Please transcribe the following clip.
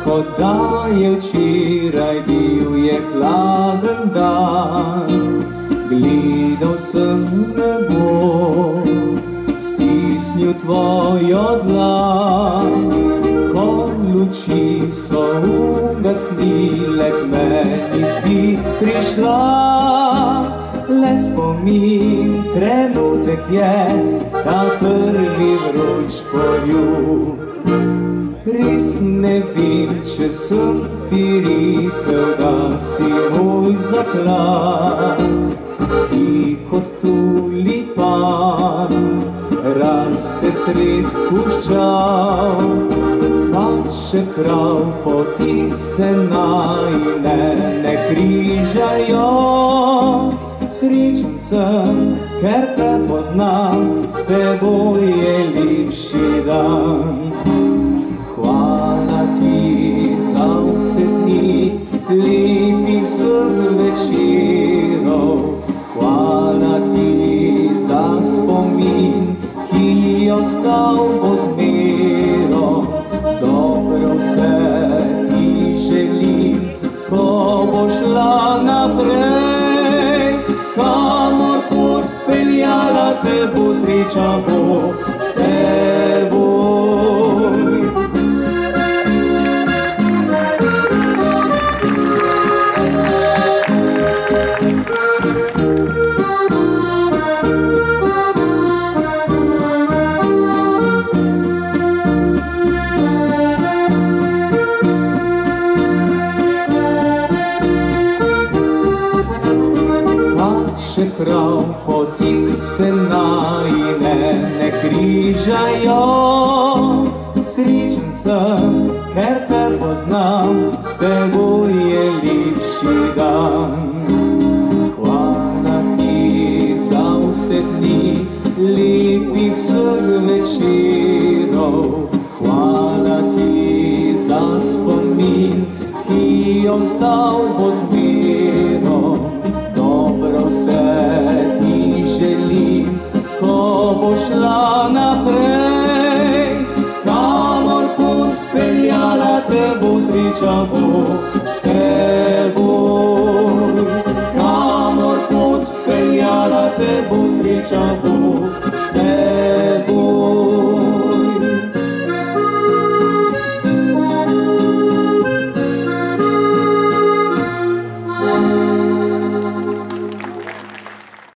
kot da je včeraj bil je hladen dan. Gledal sem nebo, stisnil tvojo dlan, ko luči so ugasnile, k meni si prišla. Le spomin, trenutek je ta prvi vroč poljub. Res ne vem, če sem ti rekel, da si moj zaklad, ki kot tulipan raste sred puščav. Pa čeprav poti se najine ne križajo, srečen sem, ker te poznam, s teboj je lepši dan. Hvala ti za vse dni lepih vseh večerov, hvala ti za spomin, ki je ostal bo zmerom. Dobro vse ti želim, ko boš šla naprej, kamor pot peljala te bo, sreča bo s teboj. Čeprav poti se najine ne križajo, srečen sem, ker te poznam, s teboj je lepši dan. Hvala ti za vse dni lepih vseh večerov, hvala ti za spomin, ki je ostal bo zmerom. Dobro vse ti želim, ko boš šla naprej, kamor pot peljala te bo, sreča bo s teboj. Kamor pot peljala te bo, sreča bo s teboj.